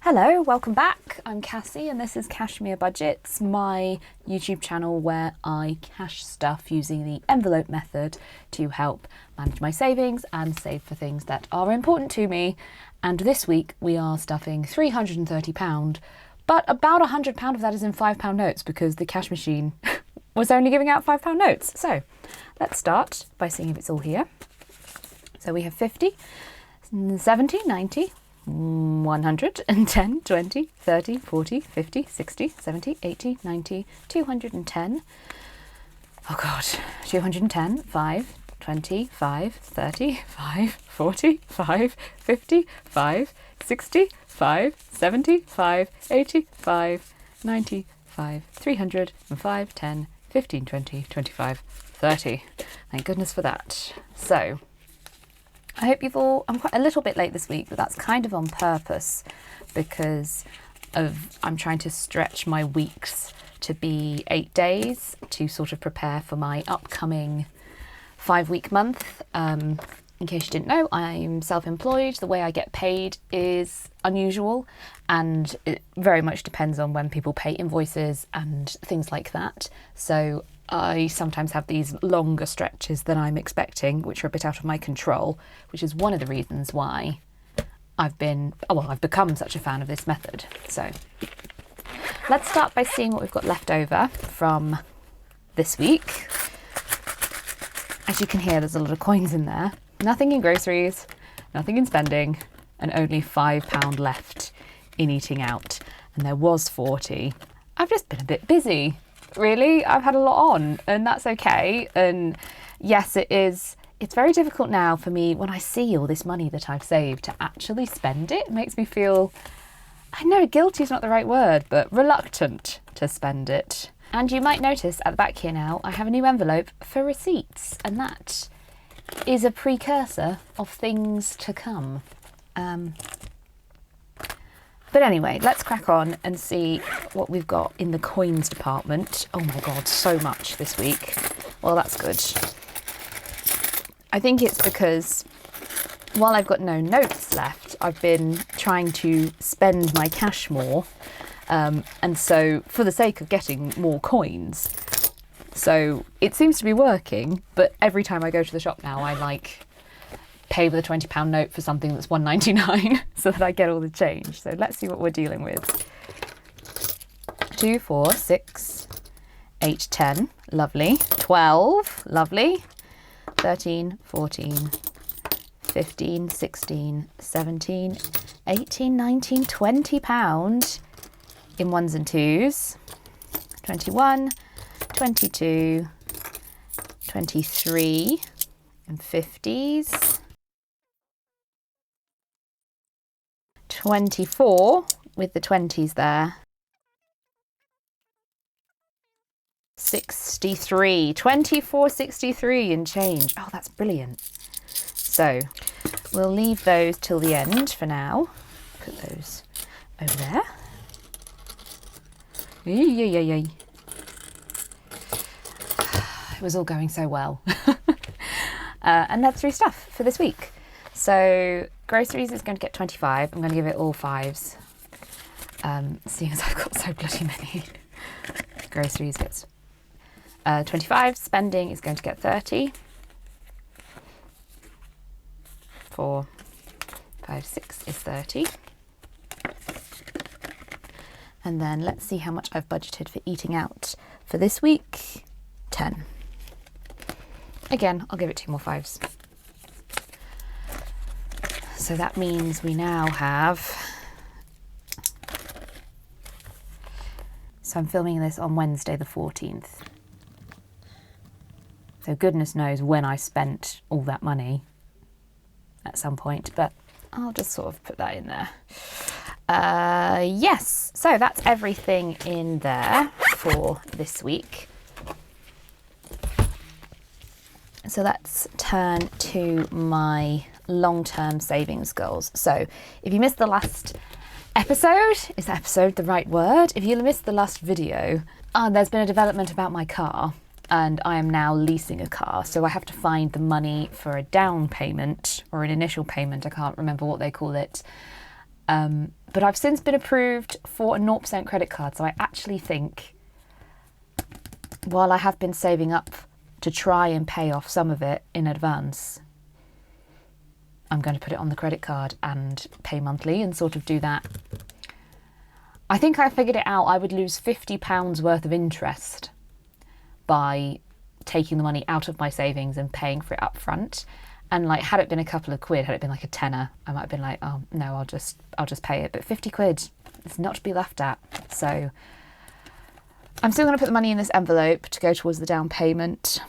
Hello, welcome back. I'm Cassie and this is Cashmere Budgets, my YouTube channel where I cash stuff using the envelope method to help manage my savings and save for things that are important to me. And this week we are stuffing £330, but about £100 of that is in £5 notes because the cash machine was only giving out £5 notes. So let's start by seeing if it's all here. So we have 50, 70, 90, 100, 10, 20, 30, 40, 50, 60, 70, 80, 90, 210. Oh God, 210, 5, 20, 5, 30, 5, 40, 5, 50, 5, 60, 5, 70, 5, 80, 5, 90, 5, 300, 5, 10, 15, 20, 25, 30. Thank goodness for that. So, I hope you've all, I'm quite a little bit late this week, but that's kind of on purpose because I'm trying to stretch my weeks to be 8 days to sort of prepare for my upcoming 5-week month. In case you didn't know, I'm self-employed. The way I get paid is unusual and it very much depends on when people pay invoices and things like that. So I sometimes have these longer stretches than I'm expecting, which are a bit out of my control, which is one of the reasons why I've become such a fan of this method. So let's start by seeing what we've got left over from this week. As you can hear, there's a lot of coins in there. Nothing in groceries, nothing in spending, and only £5 left in eating out. And there was 40. I've just been a bit busy. Really, I've had a lot on and that's okay. And yes, it's very difficult now for me when I see all this money that I've saved to actually spend it. It makes me feel, I know guilty is not the right word, but reluctant to spend it. And you might notice at the back here now, I have a new envelope for receipts, and that is a precursor of things to come. But anyway, let's crack on and see what we've got in the coins department. Oh my God, so much this week. Well, that's good. I think it's because while I've got no notes left, I've been trying to spend my cash more. And so for the sake of getting more coins. So it seems to be working, but every time I go to the shop now, I pay with a £20 note for something that's £1.99 so that I get all the change. So let's see what we're dealing with. 2, 4, 6, 8, 10, lovely. 12, lovely. 13, 14, 15, 16, 17, 18, 19, £20 in ones and twos. 21, 22, 23 and 50s. 24 with the 20s there. 63, 24.63 and change. Oh, that's brilliant. So we'll leave those till the end for now. Put those over there. It was all going so well. And that's 3 stuff for this week. So groceries is going to get 25. I'm going to give it all 5s. Seeing as I've got so bloody many. Groceries gets 25. Spending is going to get 30. 4, 5, 6 is 30. And then let's see how much I've budgeted for eating out for this week. 10. Again, I'll give it 2 more 5s. So that means we now have, so I'm filming this on Wednesday the 14th. So goodness knows when I spent all that money at some point, but I'll just sort of put that in there. Yes, so that's everything in there for this week. So let's turn to my long-term savings goals. So if you missed the last episode, is episode the right word? If you missed the last video, there's been a development about my car and I am now leasing a car. So I have to find the money for a down payment or an initial payment. I can't remember what they call it. But I've since been approved for a 0% credit card. So I actually think, while I have been saving up to try and pay off some of it in advance, I'm going to put it on the credit card and pay monthly and sort of do that. I think I figured it out. I would lose £50 worth of interest by taking the money out of my savings and paying for it up front. And like, had it been a couple of quid, had it been like a tenner, I might have been like, oh no, I'll just pay it. But 50 quid is not to be laughed at. So I'm still going to put the money in this envelope to go towards the down payment,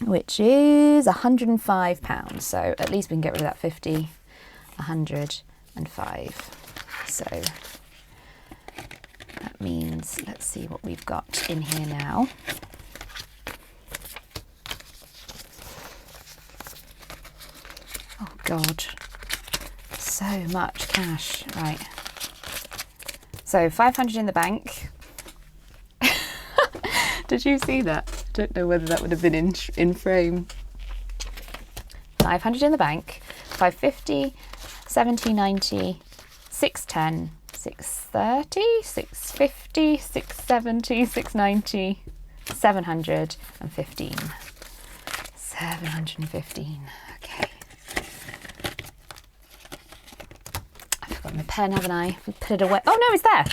which is £105. So at least we can get rid of that 50, 105. So that means, let's see what we've got in here now. Oh God, so much cash. Right. So 500 in the bank. Did you see that? I don't know whether that would have been in frame. 500 in the bank, 550, 70, 90, 610, 630, 650, 670, 690, 715. 715. Okay. I've forgotten my pen, haven't I? Put it away. Oh no, it's there.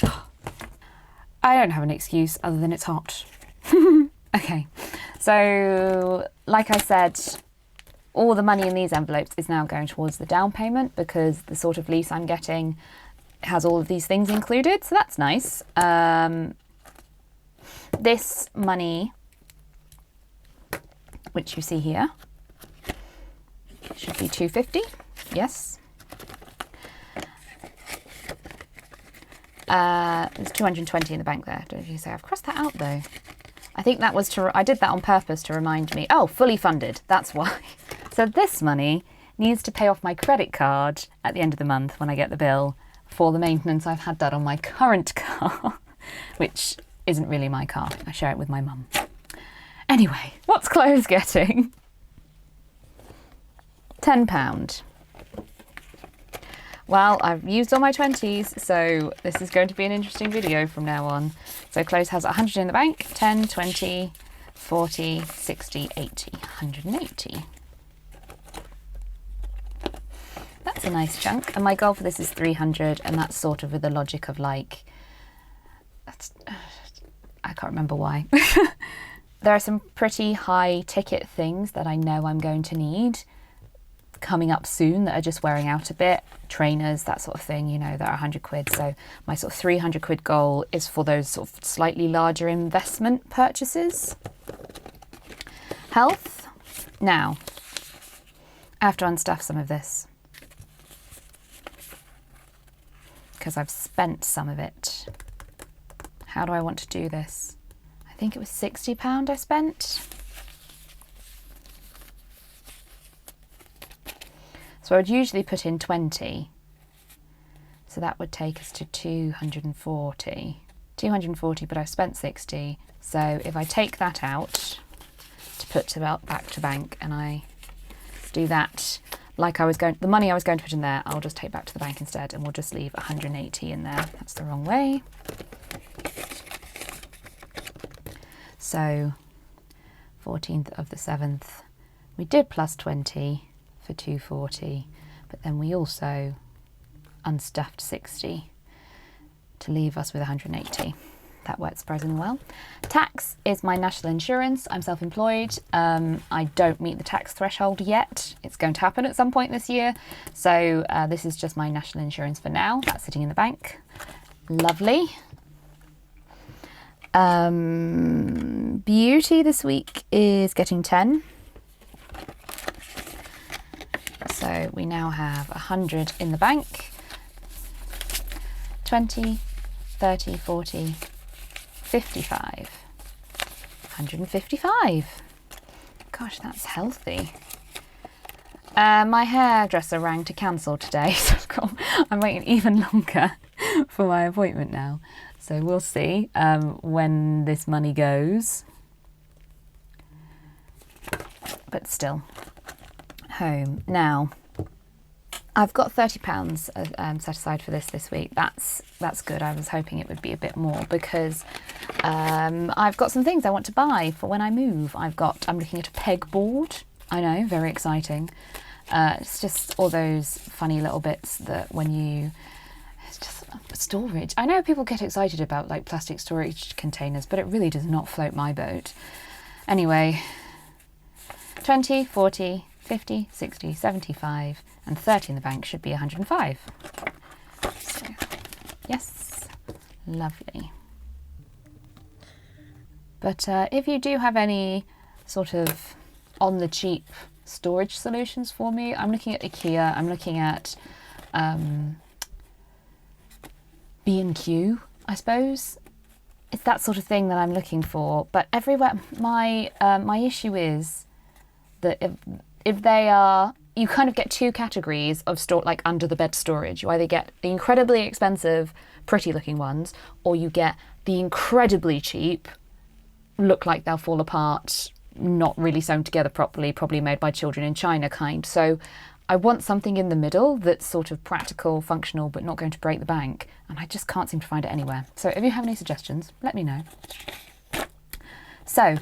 I don't have an excuse other than it's hot. Okay, so like I said, all the money in these envelopes is now going towards the down payment because the sort of lease I'm getting has all of these things included, so that's nice. This money, which you see here, should be 250. Yes. There's 220 in the bank there. Don't you say? I've crossed that out though. I think that was I did that on purpose to remind me. Oh, fully funded. That's why. So this money needs to pay off my credit card at the end of the month when I get the bill for the maintenance I've had done on my current car, which isn't really my car. I share it with my mum. Anyway, what's Chloe's getting? £10. Well, I've used all my 20s, so this is going to be an interesting video from now on. So Chloe's has 100 in the bank, 10, 20, 40, 60, 80, 180. That's a nice chunk. And my goal for this is 300, and that's sort of with the logic of like, I can't remember why. There are some pretty high ticket things that I know I'm going to need coming up soon that are just wearing out a bit. Trainers, that sort of thing, you know, that are 100 quid. So my sort of 300 quid goal is for those sort of slightly larger investment purchases. Health. Now, I have to unstuff some of this because I've spent some of it. How do I want to do this? I think it was £60 I spent. So I'd usually put in 20. So that would take us to 240. 240, but I've spent 60. So if I take that out to put back to bank, and I do that like the money I was going to put in there, I'll just take back to the bank instead, and we'll just leave 180 in there. That's the wrong way. So 14th of the 7th, we did plus 20 for 240, but then we also unstuffed 60 to leave us with 180. That worked surprisingly well. Tax is my national insurance. I'm self-employed. I don't meet the tax threshold yet. It's going to happen at some point this year. So this is just my national insurance for now. That's sitting in the bank. Lovely. Beauty this week is getting 10. So we now have 100 in the bank, 20, 30, 40, 55, 155. Gosh, that's healthy. My hairdresser rang to cancel today, so I'm waiting even longer for my appointment now. So we'll see when this money goes. But still, home. Now, I've got £30 set aside for this week. That's good. I was hoping it would be a bit more because I've got some things I want to buy for when I move. I'm looking at a pegboard. I know, very exciting. It's just all those funny little bits that it's just storage. I know people get excited about like plastic storage containers, but it really does not float my boat. Anyway, 20, 40, 50, 60, 75 and 30 in the bank should be 105. So, yes, lovely. But if you do have any sort of on the cheap storage solutions for me, I'm looking at IKEA, I'm looking at B&Q, I suppose. It's that sort of thing that I'm looking for. But everywhere, my issue is that if they are, you kind of get two categories of like under the bed storage. You either get the incredibly expensive, pretty looking ones, or you get the incredibly cheap, look like they'll fall apart, not really sewn together properly, probably made by children in China kind. So I want something in the middle that's sort of practical, functional, but not going to break the bank. And I just can't seem to find it anywhere. So if you have any suggestions, let me know. So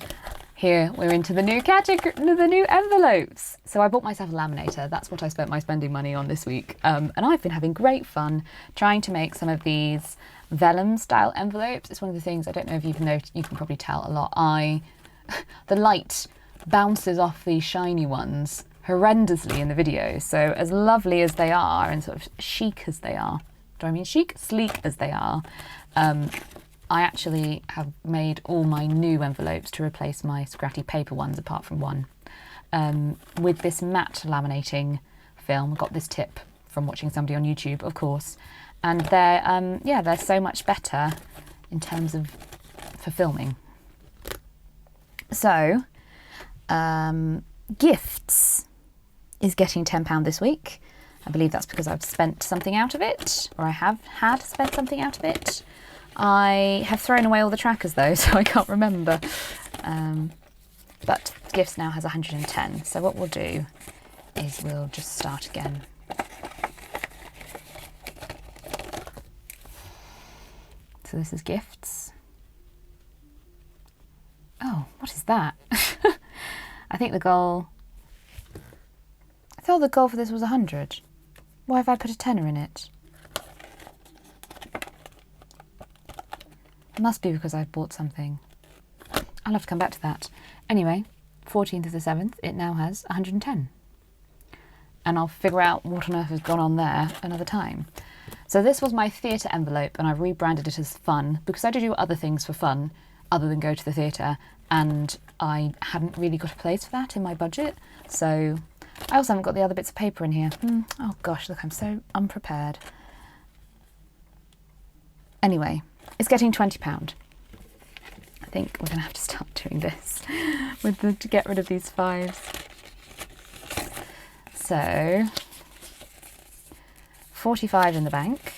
here we're into the new category, the new envelopes. So I bought myself a laminator. That's what I spent my spending money on this week. And I've been having great fun trying to make some of these vellum style envelopes. It's one of the things, I don't know if you've noticed, you can probably tell a lot. The light bounces off these shiny ones horrendously in the video. So as lovely as they are and sort of chic as they are, do I mean chic? Sleek as they are, I actually have made all my new envelopes to replace my scratty paper ones apart from one. With this matte laminating film, I got this tip from watching somebody on YouTube, of course, and they're so much better in terms of for filming. So, gifts is getting £10 this week. I believe that's because I've spent something out of it, or I have had spent something out of it. I have thrown away all the trackers though, so I can't remember. But gifts now has 110. So what we'll do is we'll just start again. So this is gifts. Oh, what is that? I think the goal... I thought the goal for this was 100. Why have I put a tenner in it? It must be because I've bought something. I'll have to come back to that. Anyway, 14th of the 7th, it now has 110. And I'll figure out what on earth has gone on there another time. So this was my theatre envelope, and I've rebranded it as fun because I do other things for fun other than go to the theatre, and I hadn't really got a place for that in my budget. So I also haven't got the other bits of paper in here. Oh gosh, look, I'm so unprepared. Anyway, it's getting £20. I think we're going to have to start doing this to get rid of these fives. So 45 in the bank,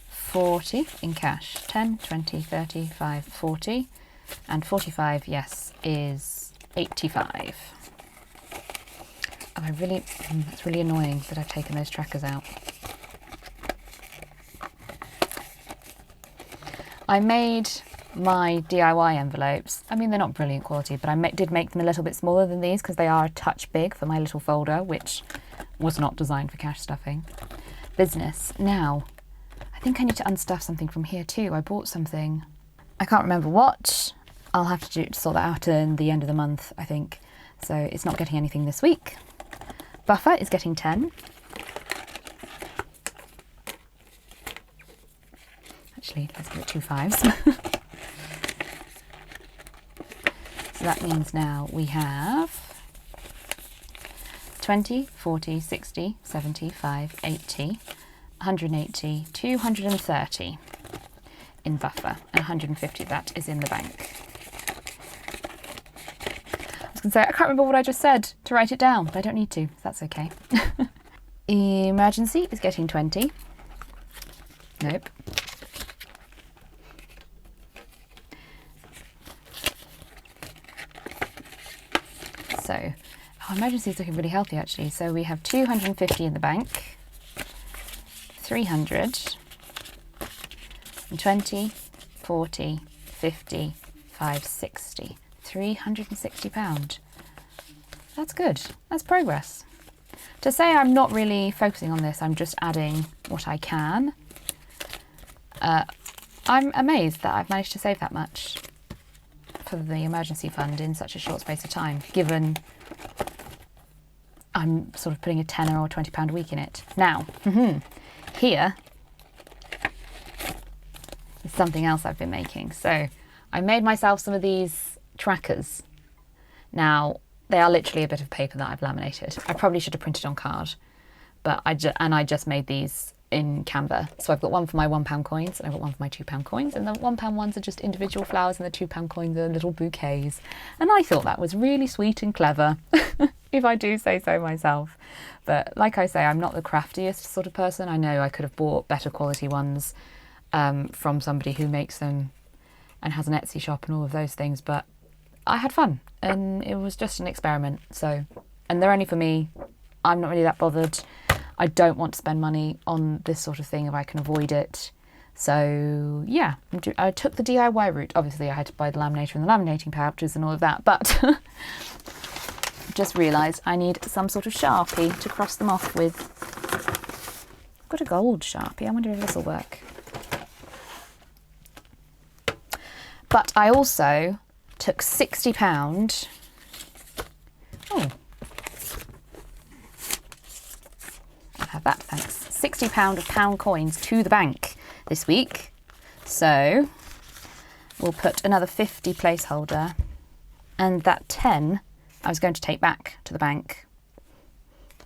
40 in cash, 10, 20, 30, 5, 40, and 45, yes, is 85. Oh, it's really annoying that I've taken those trackers out. I made my DIY envelopes. I mean, they're not brilliant quality, but I did make them a little bit smaller than these because they are a touch big for my little folder, which was not designed for cash stuffing. Business. Now, I think I need to unstuff something from here too. I bought something. I can't remember what. I'll have to sort that out in the end of the month, I think. So it's not getting anything this week. Buffer is getting 10. Actually, let's give it 2 5s. So that means now we have 20, 40, 60, 75, 80, 180, 230 in buffer, and 150 of that is in the bank. I was going to say, I can't remember what I just said to write it down, but I don't need to, so that's okay. Emergency is getting 20. Nope. So Our emergency is looking really healthy actually. So we have 250 in the bank, 300, and 20, 40, 50, 5, 60, £360. That's good. That's progress. To say I'm not really focusing on this, I'm just adding what I can. I'm amazed that I've managed to save that much for the emergency fund in such a short space of time, given I'm sort of putting a tenner or £20 a week in it. Now, here is something else I've been making. So I made myself some of these trackers. Now, they are literally a bit of paper that I've laminated. I probably should have printed on card, but I just made these in Canva. So I've got one for my £1 coins and I've got one for my £2 coins, and the £1 ones are just individual flowers and the £2 coins are little bouquets. And I thought that was really sweet and clever, if I do say so myself. But like I say, I'm not the craftiest sort of person. I know I could have bought better quality ones from somebody who makes them and has an Etsy shop and all of those things, but I had fun and it was just an experiment. So, and they're only for me. I'm not really that bothered. I don't want to spend money on this sort of thing if I can avoid it. So yeah, I took the DIY route. Obviously I had to buy the laminator and the laminating pouches and all of that, but just realised I need some sort of Sharpie to cross them off with. I've got a gold Sharpie. I wonder if this will work. But I also took £60. Oh, I'll have that, thanks. £60 of pound coins to the bank this week. So we'll put another 50 placeholder, and that 10 I was going to take back to the bank.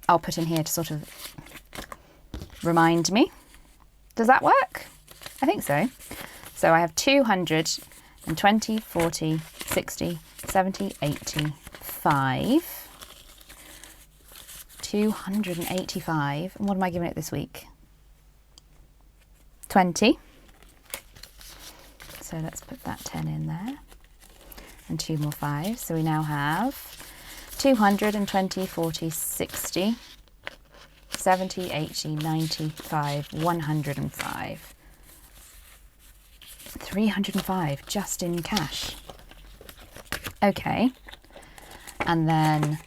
I'll put in here to sort of remind me. Does that work? I think so. So I have 200 and 20, 40, 60, 70, 80, 5, 285. And what am I giving it this week? 20. So let's put that 10 in there. And 2 more 5. So we now have 220, 40, 60, 70, 80, 95, 105. 305 just in cash. Okay, and then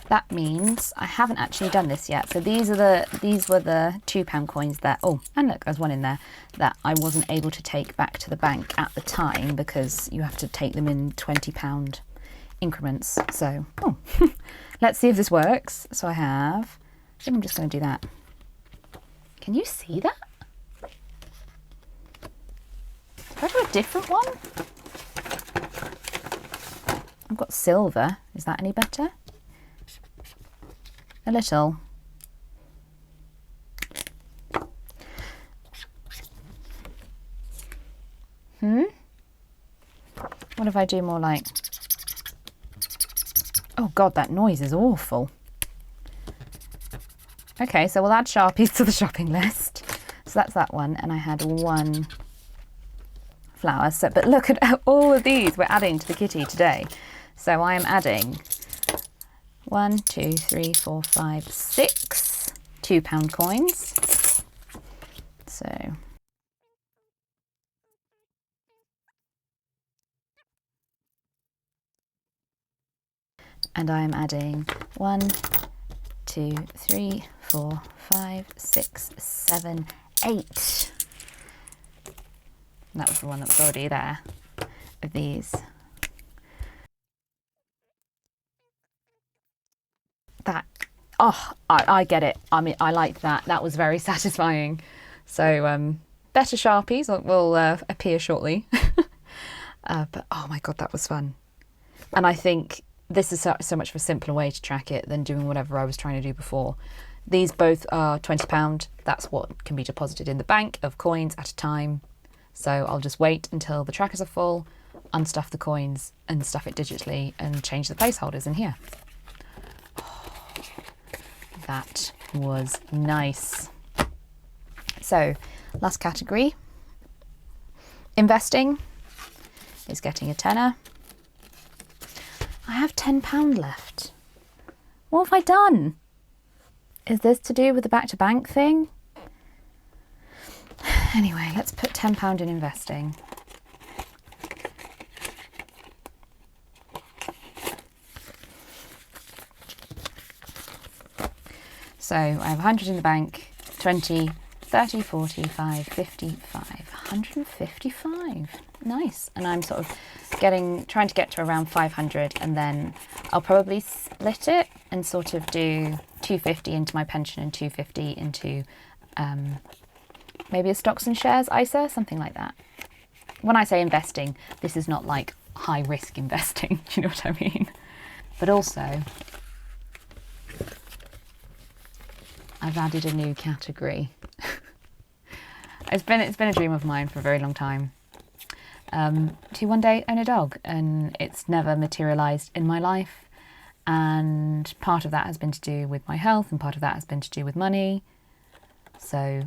that means I haven't actually done this yet. So these were the £2 coins that, oh, and look, there's one in there that I wasn't able to take back to the bank at the time because you have to take them in £20 increments. So, oh, let's see if this works. So I think I'm just going to do that. Can you see that? Do I do a different one? I've got silver. Is that any better? A little. What if I do more like... Oh God, that noise is awful. Okay, so we'll add Sharpies to the shopping list. So that's that one, and I had 1 flower. So, but look at all of these we're adding to the kitty today. So I am adding 1, 2, 3, 4, 5, 6 £2 coins. So and I am adding 1, 2, 3, 4, 5, 6, 7, 8. And that was the one that was already there of these. That, oh, I get it. I mean, I like that. That was very satisfying. So better Sharpies will appear shortly. But oh my God, that was fun. And I think this is so much of a simpler way to track it than doing whatever I was trying to do before. These both are £20. That's what can be deposited in the bank of coins at a time. So I'll just wait until the trackers are full, unstuff the coins and stuff it digitally and change the placeholders in here. Oh, that was nice. So last category, investing is getting a tenner. have £10 left. What have I done? Is this to do with the back to bank thing? Anyway, let's put £10 in investing. So I have 100 in the bank, 20, 30, 45, 55, 155. Nice. And I'm sort of trying to get to around 500, and then I'll probably split it and sort of do 250 into my pension and 250 into maybe a stocks and shares ISA, something like that. When I say investing, this is not like high risk investing, do you know what I mean? But also, I've added a new category. It's been a dream of mine for a very long time, to one day own a dog, and it's never materialised in my life. And part of that has been to do with my health, and part of that has been to do with money. So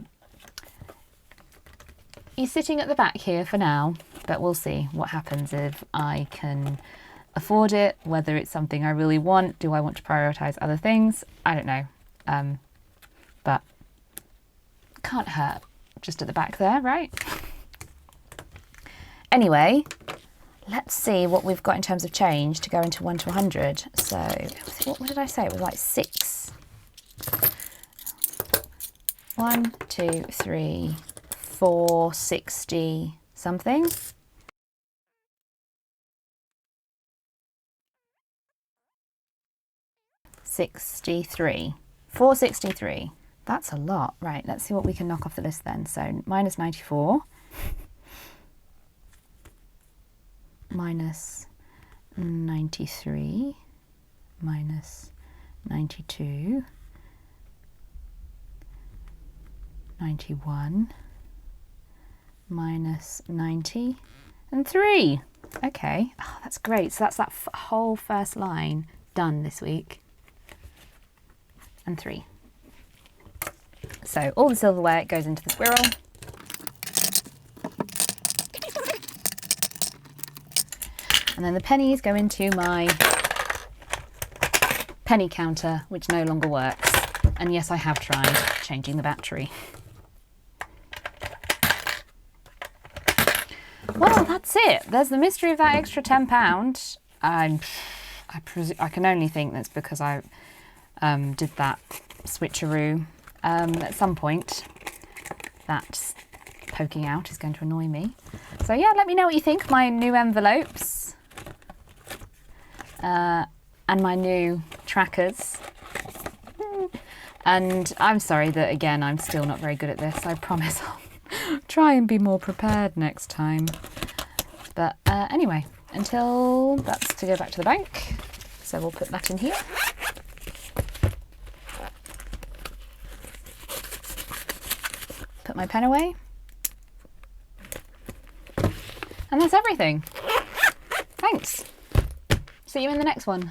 he's sitting at the back here for now, but we'll see what happens if I can afford it, whether it's something I really want. Do I want to prioritise other things? I don't know. But can't hurt just at the back there, right? Anyway, let's see what we've got in terms of change to go into 1 to 100. So what did I say? It was like 6. 1, 2, 3, 4, 60 something. 63. 463. That's a lot. Right, let's see what we can knock off the list then. So minus 94. Minus 93. Minus 92. 91. Minus 90. And 3. Okay. Oh, that's great. So that's that whole first line done this week. And 3. So all the silverware goes into the squirrel. And then the pennies go into my penny counter, which no longer works. And yes, I have tried changing the battery. Well, that's it. There's the mystery of that extra £10. I can only think that's because I did that switcheroo. At some point, that poking out is going to annoy me. So yeah, let me know what you think. My new envelopes and my new trackers. And I'm sorry that, again, I'm still not very good at this. I promise I'll try and be more prepared next time. But anyway, until that's to go back to the bank. So we'll put that in here. Put my pen away. And that's everything. Thanks. See you in the next one.